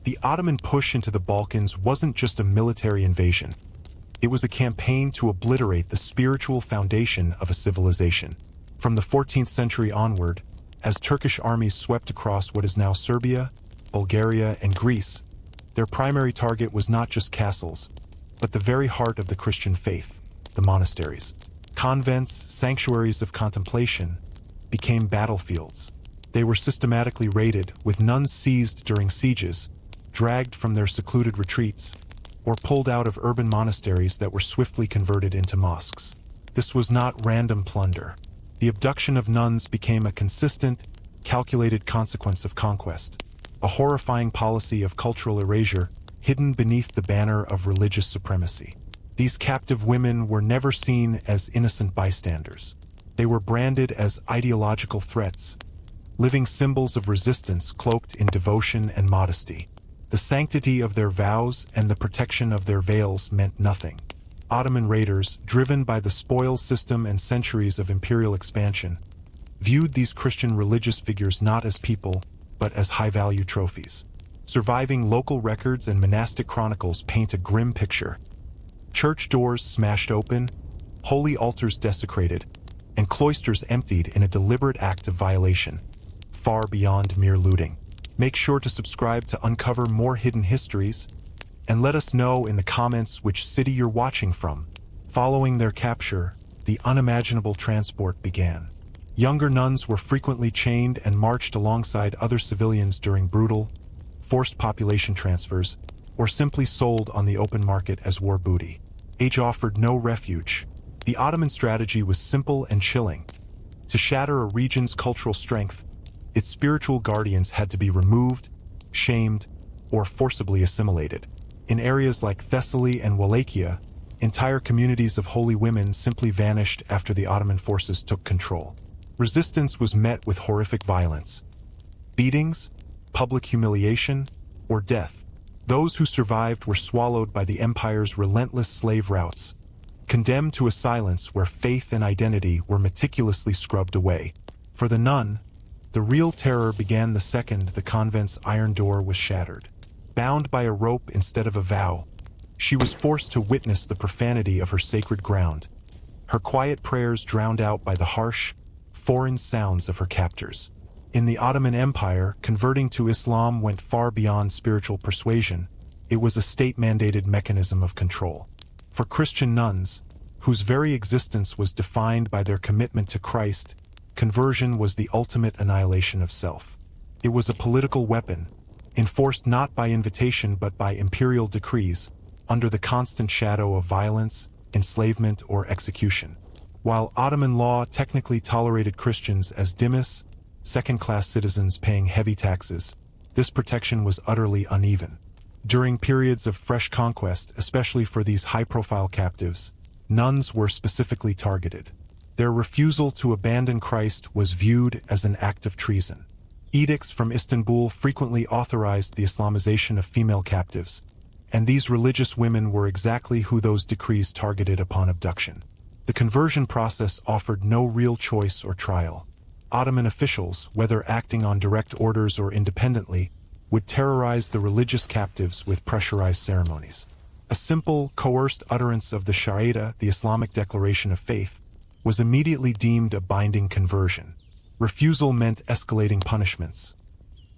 The Ottoman push into the Balkans wasn't just a military invasion. It was a campaign to obliterate the spiritual foundation of a civilization. From the 14th century onward, as Turkish armies swept across what is now Serbia, Bulgaria, and Greece, their primary target was not just castles, but the very heart of the Christian faith, the monasteries. Convents, sanctuaries of contemplation, became battlefields. They were systematically raided, with nuns seized during sieges, dragged from their secluded retreats, or pulled out of urban monasteries that were swiftly converted into mosques. This was not random plunder. The abduction of nuns became a consistent, calculated consequence of conquest, a horrifying policy of cultural erasure hidden beneath the banner of religious supremacy. These captive women were never seen as innocent bystanders. They were branded as ideological threats, living symbols of resistance cloaked in devotion and modesty. The sanctity of their vows and the protection of their veils meant nothing. Ottoman raiders, driven by the spoils system and centuries of imperial expansion, viewed these Christian religious figures not as people, but as high-value trophies. Surviving local records and monastic chronicles paint a grim picture. Church doors smashed open, holy altars desecrated, and cloisters emptied in a deliberate act of violation, far beyond mere looting. Make sure to subscribe to uncover more hidden histories, and let us know in the comments which city you're watching from. Following their capture, the unimaginable transport began. Younger nuns were frequently chained and marched alongside other civilians during brutal, forced population transfers, or simply sold on the open market as war booty. Age offered no refuge. The Ottoman strategy was simple and chilling. To shatter a region's cultural strength, its spiritual guardians had to be removed, shamed, or forcibly assimilated. In areas like Thessaly and Wallachia, entire communities of holy women simply vanished after the Ottoman forces took control. Resistance was met with horrific violence: beatings, public humiliation, or death. Those who survived were swallowed by the empire's relentless slave routes, condemned to a silence where faith and identity were meticulously scrubbed away. For the nun, the real terror began the second the convent's iron door was shattered. Bound by a rope instead of a vow, she was forced to witness the profanity of her sacred ground, her quiet prayers drowned out by the harsh, foreign sounds of her captors. In the Ottoman Empire, converting to Islam went far beyond spiritual persuasion. It was a state-mandated mechanism of control. For Christian nuns, whose very existence was defined by their commitment to Christ, conversion was the ultimate annihilation of self. It was a political weapon, enforced not by invitation but by imperial decrees, under the constant shadow of violence, enslavement, or execution. While Ottoman law technically tolerated Christians as dhimmis, second-class citizens paying heavy taxes, this protection was utterly uneven. During periods of fresh conquest, especially for these high-profile captives, nuns were specifically targeted. Their refusal to abandon Christ was viewed as an act of treason. Edicts from Istanbul frequently authorized the Islamization of female captives, and these religious women were exactly who those decrees targeted upon abduction. The conversion process offered no real choice or trial. Ottoman officials, whether acting on direct orders or independently, would terrorize the religious captives with pressurized ceremonies. A simple, coerced utterance of the Shahada, the Islamic declaration of faith, was immediately deemed a binding conversion. Refusal meant escalating punishments: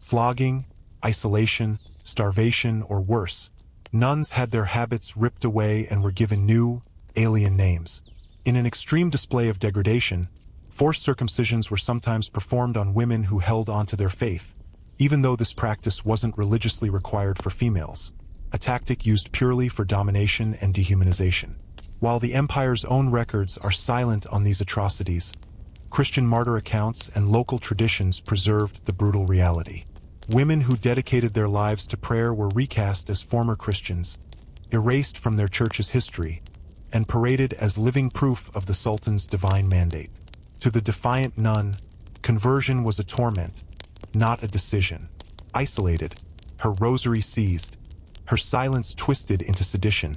flogging, isolation, starvation, or worse. Nuns had their habits ripped away and were given new, alien names. In an extreme display of degradation, forced circumcisions were sometimes performed on women who held on to their faith, even though this practice wasn't religiously required for females, a tactic used purely for domination and dehumanization. While the empire's own records are silent on these atrocities, Christian martyr accounts and local traditions preserved the brutal reality. Women who dedicated their lives to prayer were recast as former Christians, erased from their church's history, and paraded as living proof of the Sultan's divine mandate. To the defiant nun, conversion was a torment, not a decision. Isolated, her rosary seized, her silence twisted into sedition,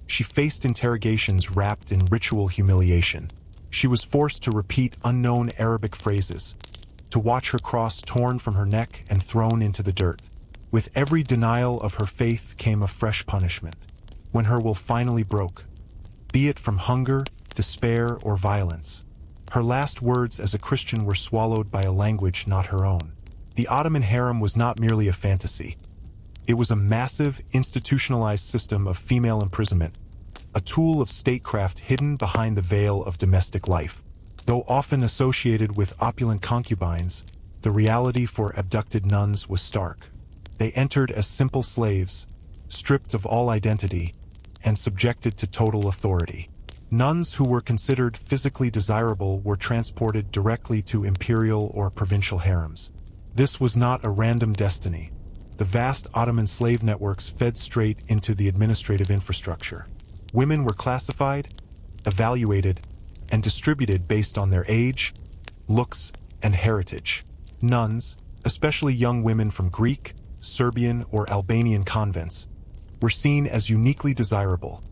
she faced interrogations wrapped in ritual humiliation. She was forced to repeat unknown Arabic phrases, to watch her cross torn from her neck and thrown into the dirt. With every denial of her faith came a fresh punishment. When her will finally broke, be it from hunger, despair, or violence, her last words as a Christian were swallowed by a language not her own. The Ottoman harem was not merely a fantasy. It was a massive, institutionalized system of female imprisonment, a tool of statecraft hidden behind the veil of domestic life. Though often associated with opulent concubines, the reality for abducted nuns was stark. They entered as simple slaves, stripped of all identity, and subjected to total authority. Nuns who were considered physically desirable were transported directly to imperial or provincial harems. This was not a random destiny. The vast Ottoman slave networks fed straight into the administrative infrastructure. Women were classified, evaluated, and distributed based on their age, looks, and heritage. Nuns, especially young women from Greek, Serbian, or Albanian convents, were seen as uniquely desirable,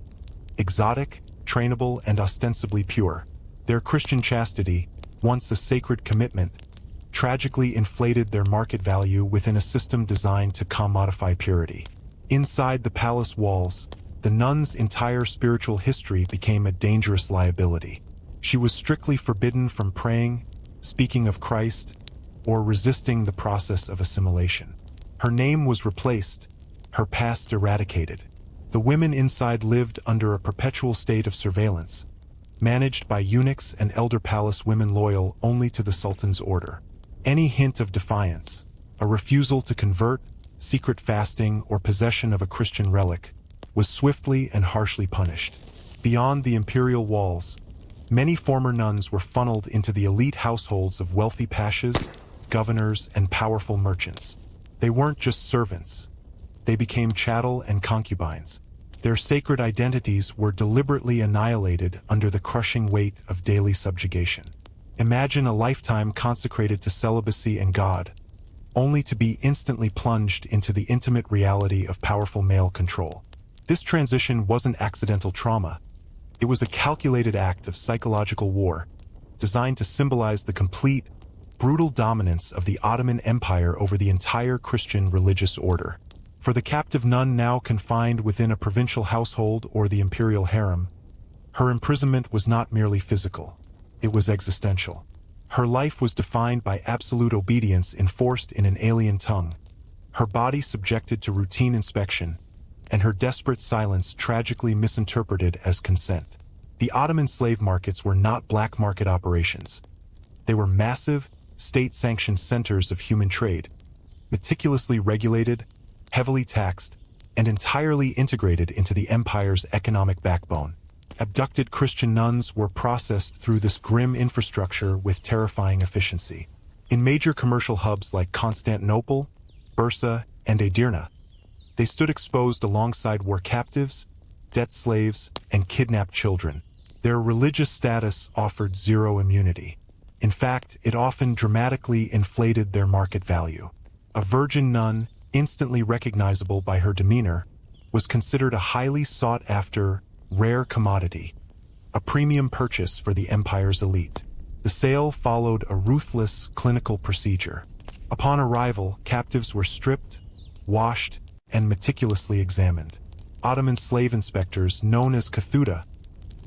exotic, trainable, and ostensibly pure. Their Christian chastity, once a sacred commitment, tragically inflated their market value within a system designed to commodify purity. Inside the palace walls, the nun's entire spiritual history became a dangerous liability. She was strictly forbidden from praying, speaking of Christ, or resisting the process of assimilation. Her name was replaced, her past eradicated. The women inside lived under a perpetual state of surveillance, managed by eunuchs and elder palace women loyal only to the Sultan's order. Any hint of defiance, a refusal to convert, secret fasting, or possession of a Christian relic, was swiftly and harshly punished. Beyond the imperial walls, many former nuns were funneled into the elite households of wealthy pashas, governors, and powerful merchants. They weren't just servants. They became chattel and concubines. Their sacred identities were deliberately annihilated under the crushing weight of daily subjugation. Imagine a lifetime consecrated to celibacy and God, only to be instantly plunged into the intimate reality of powerful male control. This transition wasn't accidental trauma. It was a calculated act of psychological war, designed to symbolize the complete, brutal dominance of the Ottoman Empire over the entire Christian religious order. For the captive nun now confined within a provincial household or the imperial harem, her imprisonment was not merely physical, it was existential. Her life was defined by absolute obedience enforced in an alien tongue, her body subjected to routine inspection, and her desperate silence tragically misinterpreted as consent. The Ottoman slave markets were not black market operations. They were massive, state-sanctioned centers of human trade, meticulously regulated, heavily taxed, and entirely integrated into the empire's economic backbone. Abducted Christian nuns were processed through this grim infrastructure with terrifying efficiency. In major commercial hubs like Constantinople, Bursa, and Edirne, they stood exposed alongside war captives, debt slaves, and kidnapped children. Their religious status offered zero immunity. In fact, it often dramatically inflated their market value. A virgin nun, instantly recognizable by her demeanor, was considered a highly sought-after, rare commodity, a premium purchase for the empire's elite. The sale followed a ruthless clinical procedure. Upon arrival, captives were stripped, washed, and meticulously examined. Ottoman slave inspectors, known as kathuda,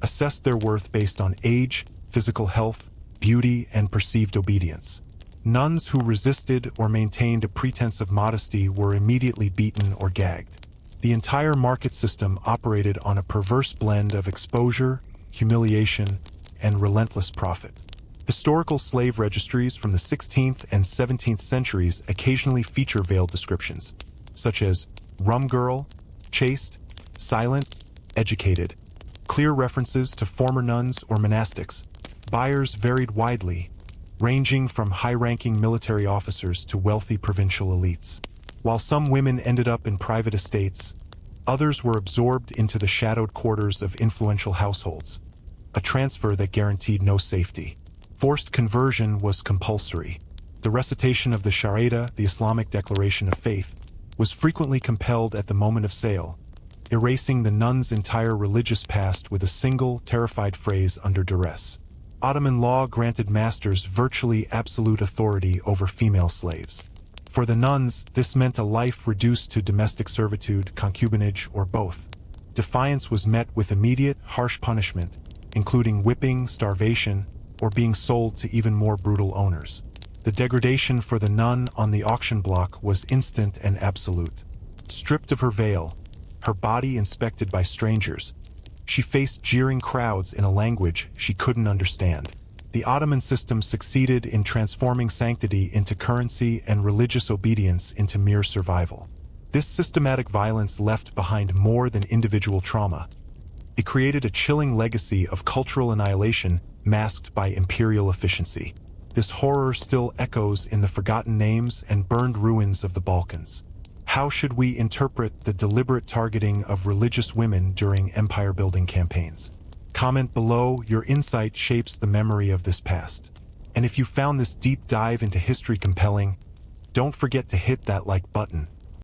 assessed their worth based on age, physical health, beauty, and perceived obedience. Nuns who resisted or maintained a pretense of modesty were immediately beaten or gagged. The entire market system operated on a perverse blend of exposure, humiliation, and relentless profit. Historical slave registries from the 16th and 17th centuries occasionally feature veiled descriptions, such as rum girl, chaste, silent, educated, clear references to former nuns or monastics. Buyers varied widely, ranging from high-ranking military officers to wealthy provincial elites. While some women ended up in private estates, others were absorbed into the shadowed quarters of influential households, a transfer that guaranteed no safety. Forced conversion was compulsory. The recitation of the Sharia, the Islamic declaration of faith, was frequently compelled at the moment of sale, erasing the nun's entire religious past with a single, terrified phrase under duress. Ottoman law granted masters virtually absolute authority over female slaves. For the nuns, this meant a life reduced to domestic servitude, concubinage, or both. Defiance was met with immediate, harsh punishment, including whipping, starvation, or being sold to even more brutal owners. The degradation for the nun on the auction block was instant and absolute. Stripped of her veil, her body inspected by strangers, she faced jeering crowds in a language she couldn't understand. The Ottoman system succeeded in transforming sanctity into currency and religious obedience into mere survival. This systematic violence left behind more than individual trauma. It created a chilling legacy of cultural annihilation masked by imperial efficiency. This horror still echoes in the forgotten names and burned ruins of the Balkans. How should we interpret the deliberate targeting of religious women during empire-building campaigns? Comment below. Your insight shapes the memory of this past. And if you found this deep dive into history compelling, don't forget to hit that like button